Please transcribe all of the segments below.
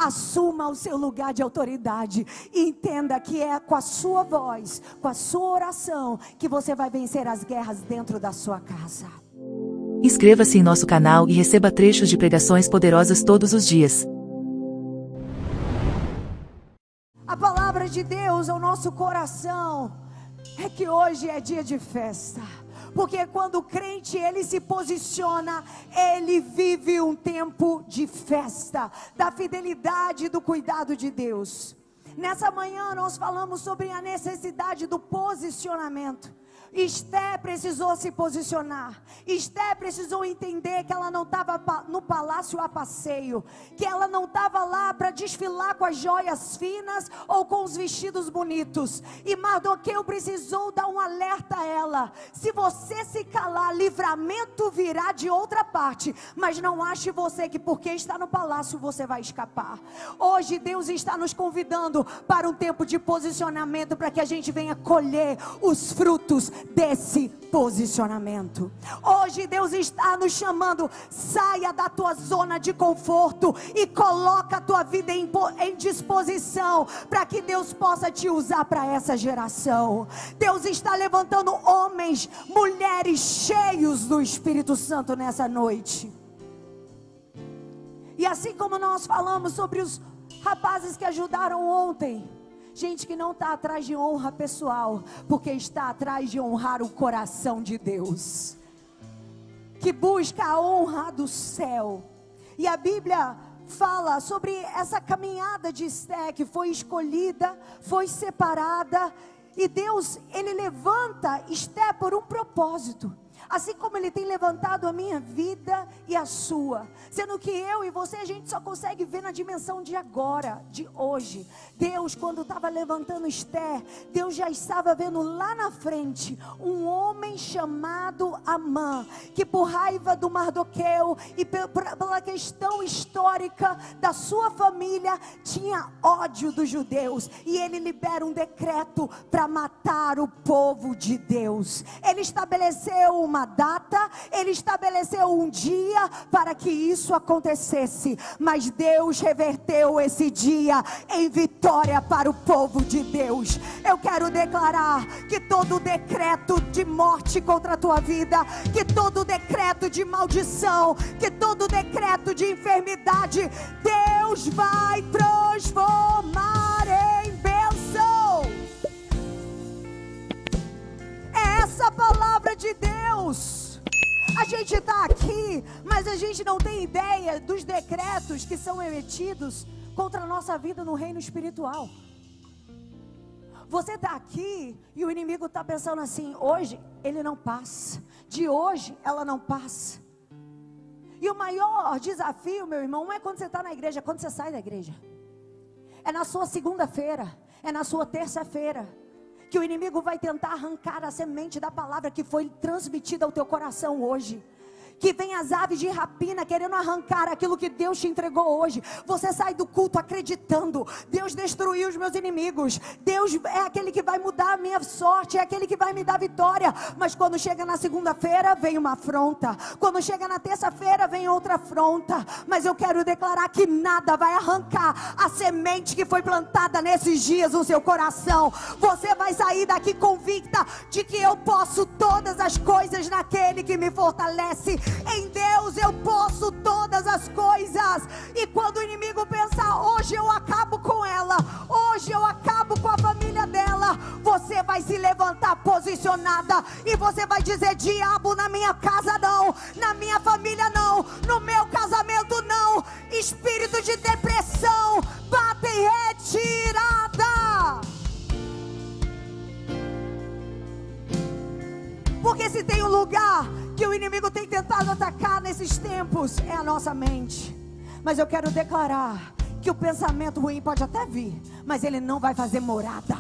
Assuma o seu lugar de autoridade. E entenda que é com a sua voz, com a sua oração, que você vai vencer as guerras dentro da sua casa. Inscreva-se em nosso canal e receba trechos de pregações poderosas todos os dias. A palavra de Deus ao nosso coração é que hoje é dia de festa. Porque quando o crente ele se posiciona, ele vive um tempo de festa, da fidelidade e do cuidado de Deus. Nessa manhã nós falamos sobre a necessidade do posicionamento. Esté precisou se posicionar. Esté precisou entender que ela não estava no palácio a passeio, que ela não estava lá para desfilar com as joias finas ou com os vestidos bonitos. E Mardoqueu precisou dar um alerta a ela: se você se calar, livramento virá de outra parte. Mas não ache você que porque está no palácio você vai escapar. Hoje Deus está nos convidando para um tempo de posicionamento, para que a gente venha colher os frutos desse posicionamento. Hoje Deus está nos chamando: saia da tua zona de conforto e coloca a tua vida em disposição, para que Deus possa te usar para essa geração. Deus está levantando homens, mulheres cheios do Espírito Santo nessa noite. E assim como nós falamos sobre os rapazes que ajudaram ontem, gente que não está atrás de honra pessoal, porque está atrás de honrar o coração de Deus, que busca a honra do céu. E a Bíblia fala sobre essa caminhada de Esté, que foi escolhida, foi separada, e Deus, Ele levanta Esté por um propósito. Assim como Ele tem levantado a minha vida e a sua. Sendo que eu e você, a gente só consegue ver na dimensão de agora, de hoje. Deus, quando estava levantando Esté, Deus já estava vendo lá na frente um homem chamado Amã, que por raiva do Mardoqueu e pela questão histórica da sua família, tinha ódio dos judeus. E ele libera um decreto para matar o povo de Deus. Ele estabeleceu uma data, ele estabeleceu um dia para que isso acontecesse, mas Deus reverteu esse dia em vitória para o povo de Deus. Eu quero declarar que todo decreto de morte contra a tua vida, que todo decreto de maldição, que todo decreto de enfermidade, Deus vai transformar em bênção. É essa a palavra de Deus. A gente está aqui, mas a gente não tem ideia dos decretos que são emitidos contra a nossa vida no reino espiritual. Você está aqui e o inimigo está pensando assim: hoje ele não passa, de hoje ela não passa. E o maior desafio, meu irmão, não é quando você está na igreja, é quando você sai da igreja. É na sua segunda-feira, é na sua terça-feira, que o inimigo vai tentar arrancar a semente da palavra que foi transmitida ao teu coração hoje. Que vem as aves de rapina querendo arrancar aquilo que Deus te entregou hoje. Você sai do culto acreditando: Deus destruiu os meus inimigos, Deus é aquele que vai mudar a minha sorte, é aquele que vai me dar vitória. Mas quando chega na segunda-feira vem uma afronta, quando chega na terça-feira vem outra afronta. Mas eu quero declarar que nada vai arrancar a semente que foi plantada nesses dias no seu coração. Você vai sair daqui convicta de que eu posso todas as coisas naquele que me fortalece. Em Deus eu posso todas as coisas. E quando o inimigo pensar: hoje eu acabo com ela, hoje eu acabo com a família dela, você vai se levantar posicionada e você vai dizer: diabo, na minha casa não, na minha família não, no meu casamento não. Espírito de depressão, bata em retirada. Porque se tem um lugar que o inimigo tem tentado atacar nesses tempos, é a nossa mente. Mas eu quero declarar que o pensamento ruim pode até vir, mas ele não vai fazer morada.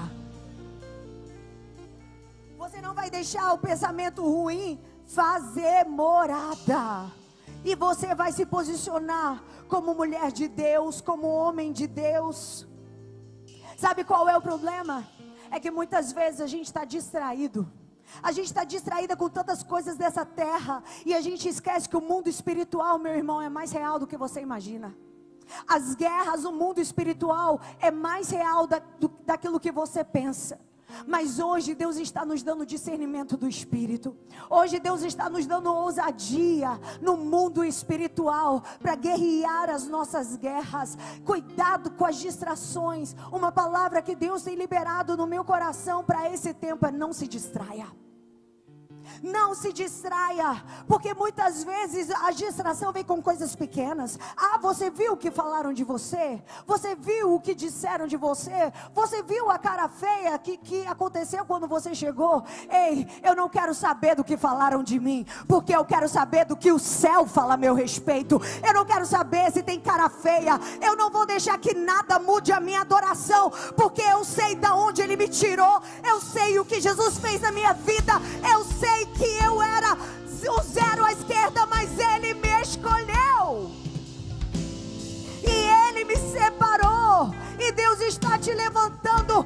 Você não vai deixar o pensamento ruim fazer morada. E você vai se posicionar como mulher de Deus, como homem de Deus. Sabe qual é o problema? É que muitas vezes a gente está distraído. A gente está distraída com tantas coisas dessa terra, e a gente esquece que o mundo espiritual, meu irmão, é mais real do que você imagina. As guerras, o mundo espiritual é mais real daquilo que você pensa. Mas hoje Deus está nos dando discernimento do Espírito. Hoje Deus está nos dando ousadia no mundo espiritual para guerrear as nossas guerras. Cuidado com as distrações. Uma palavra que Deus tem liberado no meu coração para esse tempo é: não se distraia. Não se distraia, porque muitas vezes a distração vem com coisas pequenas. Ah, você viu o que falaram de você? Você viu o que disseram de você? Você viu a cara feia que aconteceu quando você chegou? Ei, eu não quero saber do que falaram de mim, porque eu quero saber do que o céu fala a meu respeito. Eu não quero saber se tem cara feia. Eu não vou deixar que nada mude a minha adoração, porque eu sei de onde Ele me tirou. Eu sei o que Jesus fez na minha vida. Eu sei que eu era o zero à esquerda, mas Ele me escolheu e Ele me separou. E Deus está te levantando.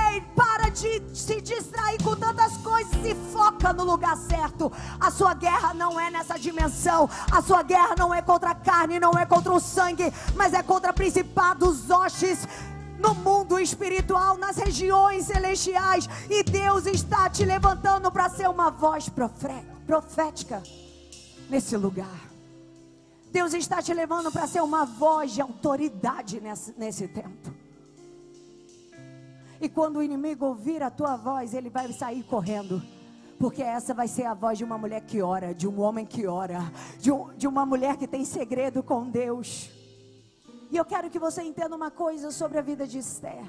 Ei, para de se distrair com tantas coisas e foca no lugar certo. A sua guerra não é nessa dimensão. A sua guerra não é contra a carne, não é contra o sangue, mas é contra principados, hostes no mundo espiritual, nas regiões celestiais. E Deus está te levantando para ser uma voz profética nesse lugar. Deus está te levando para ser uma voz de autoridade nesse tempo. E quando o inimigo ouvir a tua voz, ele vai sair correndo, porque essa vai ser a voz de uma mulher que ora, de um homem que ora, de uma mulher que tem segredo com Deus. E eu quero que você entenda uma coisa sobre a vida de Esther.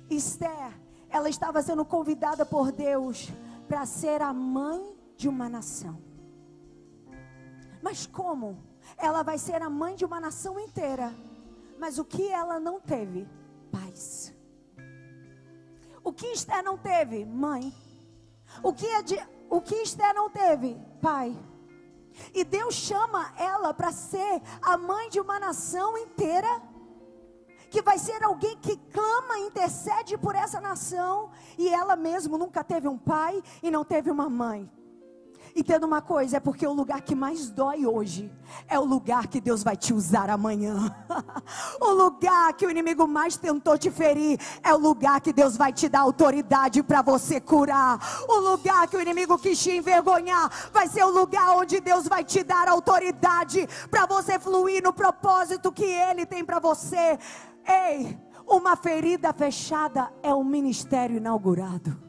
Esther, ela estava sendo convidada por Deus para ser a mãe de uma nação. Mas como? Ela vai ser a mãe de uma nação inteira. Mas o que ela não teve? Paz. O que Esther não teve? Mãe. O que Esther não teve? Pai. E Deus chama ela para ser a mãe de uma nação inteira, que vai ser alguém que clama, intercede por essa nação. E ela mesmo nunca teve um pai e não teve uma mãe. Entenda uma coisa, é porque o lugar que mais dói hoje é o lugar que Deus vai te usar amanhã. O lugar que o inimigo mais tentou te ferir é o lugar que Deus vai te dar autoridade para você curar. O lugar que o inimigo quis te envergonhar vai ser o lugar onde Deus vai te dar autoridade para você fluir no propósito que Ele tem para você. Ei, uma ferida fechada é um ministério inaugurado.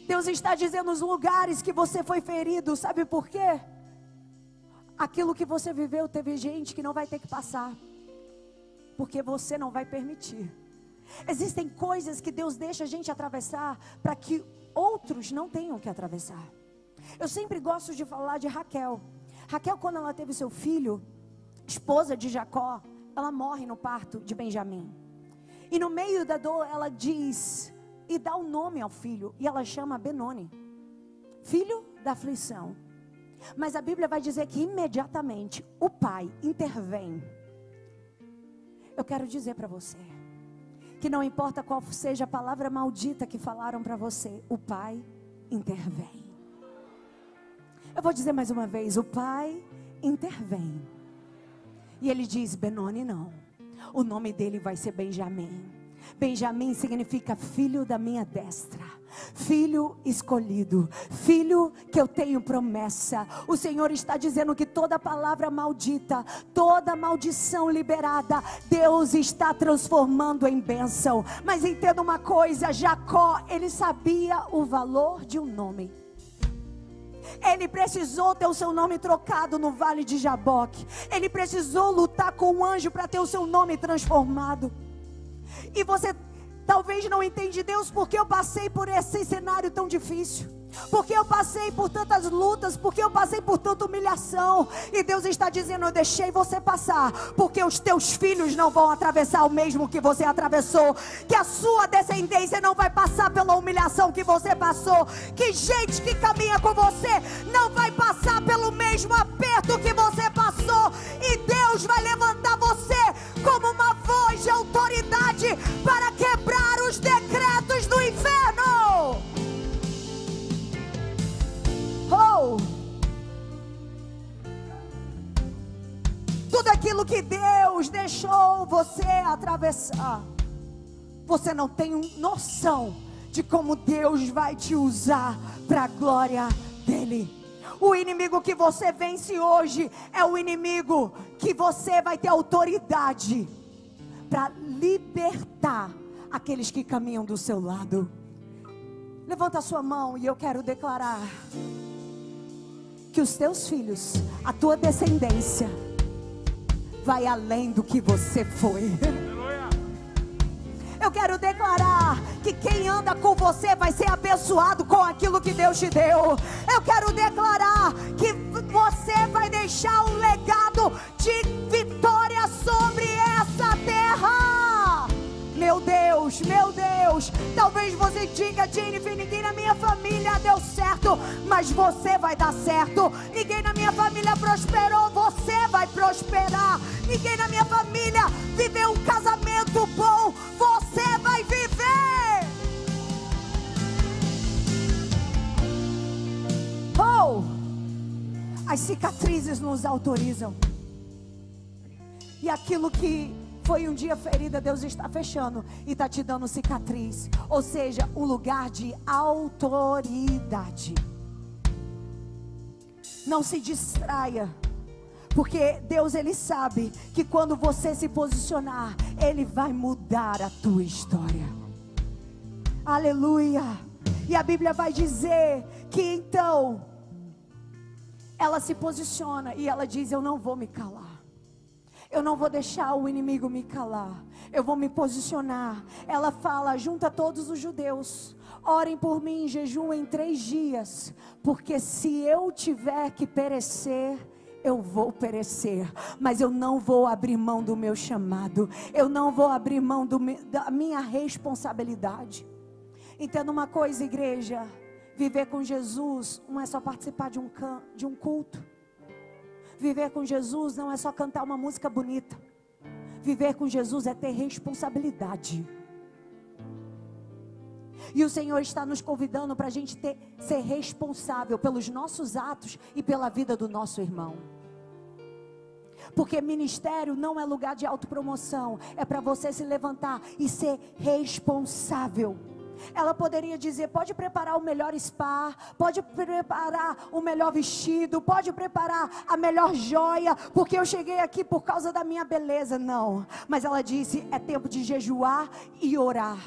Deus está dizendo os lugares que você foi ferido, sabe por quê? Aquilo que você viveu, teve gente que não vai ter que passar, porque você não vai permitir. Existem coisas que Deus deixa a gente atravessar para que outros não tenham que atravessar. Eu sempre gosto de falar de Raquel. Raquel, quando ela teve seu filho, esposa de Jacó, ela morre no parto de Benjamim. E no meio da dor ela diz, e dá um nome ao filho, e ela chama Benoni, filho da aflição. Mas a Bíblia vai dizer que imediatamente o pai intervém. Eu quero dizer para você, que não importa qual seja a palavra maldita que falaram para você, o pai intervém. Eu vou dizer mais uma vez, o pai intervém. E ele diz, Benoni não, o nome dele vai ser Benjamim. Benjamim significa filho da minha destra, filho escolhido, filho que eu tenho promessa. O Senhor está dizendo que toda palavra maldita, toda maldição liberada, Deus está transformando em bênção. Mas entenda uma coisa, Jacó, ele sabia o valor de um nome. Ele precisou ter o seu nome trocado no vale de Jaboque. Ele precisou lutar com um anjo para ter o seu nome transformado. E você talvez não entende Deus, porque eu passei por esse cenário tão difícil, porque eu passei por tantas lutas, porque eu passei por tanta humilhação. E Deus está dizendo, eu deixei você passar, porque os teus filhos não vão atravessar o mesmo que você atravessou, que a sua descendência não vai passar pela humilhação que você passou, que gente que caminha com você não vai passar pelo mesmo aperto que você passou. E Deus vai levantar você como uma voz de autoridade para quebrar os decretos do inferno. aquilo que Deus deixou você atravessar. Você não tem noção de como Deus vai te usar para a glória dele. O inimigo que você vence hoje é o inimigo que você vai ter autoridade para libertar aqueles que caminham do seu lado. Levanta a sua mão e eu quero declarar que os teus filhos, a tua descendência, vai além do que você foi. Eu quero declarar que quem anda com você vai ser abençoado com aquilo que Deus te deu. Eu quero declarar que você vai deixar um legado de vitória sobre essa terra. Meu Deus, meu Deus. Talvez você diga: Jennifer, ninguém na minha família deu certo, mas você vai dar certo. Ninguém na minha família prosperou, você vai prosperar. Ninguém na minha família viveu um casamento bom, você vai viver. Oh, as cicatrizes nos autorizam. E aquilo que foi um dia ferida, Deus está fechando e está te dando cicatriz. Ou seja, um lugar de autoridade. Não se distraia, porque Deus, Ele sabe que quando você se posicionar, Ele vai mudar a tua história. Aleluia. E a Bíblia vai dizer que então ela se posiciona e ela diz: eu não vou me calar. Eu não vou deixar o inimigo me calar. Eu vou me posicionar. Ela fala: junta todos os judeus, orem por mim em jejum em 3 dias, porque se eu tiver que perecer, eu vou perecer, mas eu não vou abrir mão do meu chamado. Eu não vou abrir mão da minha responsabilidade. Entenda uma coisa, igreja: viver com Jesus não é só participar de um culto. Viver com Jesus não é só cantar uma música bonita. Viver com Jesus é ter responsabilidade. E o Senhor está nos convidando para a gente ser responsável pelos nossos atos e pela vida do nosso irmão. Porque ministério não é lugar de autopromoção. É para você se levantar e ser responsável. Ela poderia dizer: pode preparar o melhor spa, pode preparar o melhor vestido, pode preparar a melhor joia, porque eu cheguei aqui por causa da minha beleza. Não, mas ela disse: é tempo de jejuar e orar.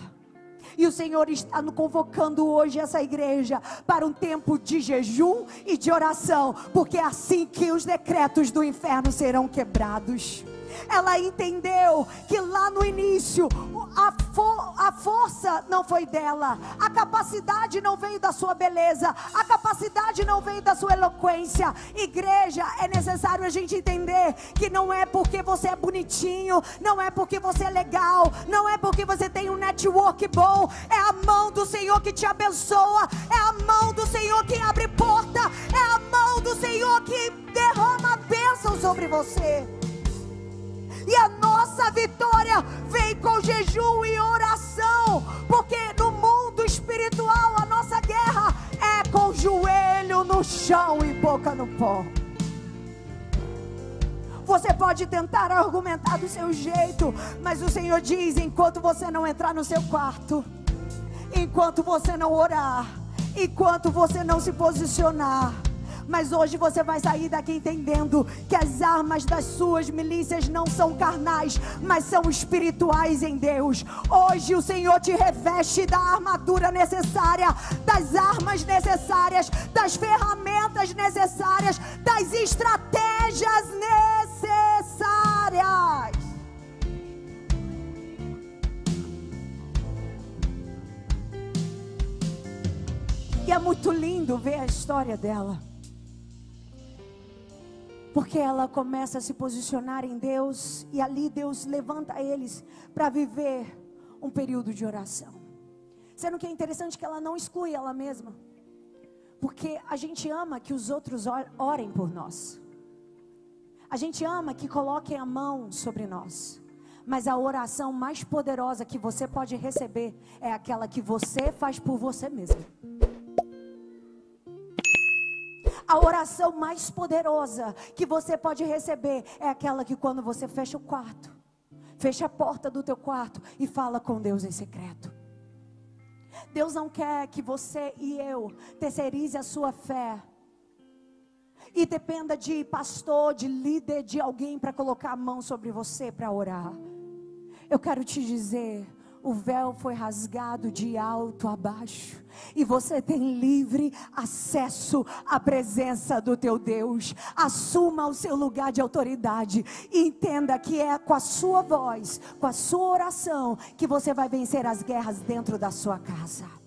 E o Senhor está nos convocando hoje, essa igreja, para um tempo de jejum e de oração, porque é assim que os decretos do inferno serão quebrados. Ela entendeu que lá no início a força não foi dela, a capacidade não veio da sua beleza, a capacidade não veio da sua eloquência. Igreja, é necessário a gente entender que não é porque você é bonitinho, não é porque você é legal, não é porque você tem um network bom. É a mão do Senhor que te abençoa, é a mão do Senhor que abre porta, é a mão do Senhor que derrama bênção sobre você. E a nossa vitória vem com jejum e oração, porque no mundo espiritual a nossa guerra é com joelho no chão e boca no pó. Você pode tentar argumentar do seu jeito, mas o Senhor diz: enquanto você não entrar no seu quarto, enquanto você não orar, enquanto você não se posicionar. Mas hoje você vai sair daqui entendendo que as armas das suas milícias não são carnais, mas são espirituais em Deus. Hoje o Senhor te reveste da armadura necessária, das armas necessárias, das ferramentas necessárias, das estratégias necessárias. E é muito lindo ver a história dela, porque ela começa a se posicionar em Deus, e ali Deus levanta eles para viver um período de oração. Sendo que é interessante que ela não exclui ela mesma, porque a gente ama que os outros orem por nós, a gente ama que coloquem a mão sobre nós, mas a oração mais poderosa que você pode receber é aquela que você faz por você mesmo. A oração mais poderosa que você pode receber é aquela que quando você fecha o quarto, fecha a porta do teu quarto e fala com Deus em secreto. Deus não quer que você e eu terceirize a sua fé e dependa de pastor, de líder, de alguém para colocar a mão sobre você para orar. Eu quero te dizer, o véu foi rasgado de alto a baixo e você tem livre acesso à presença do teu Deus. Assuma o seu lugar de autoridade e entenda que é com a sua voz, com a sua oração que você vai vencer as guerras dentro da sua casa.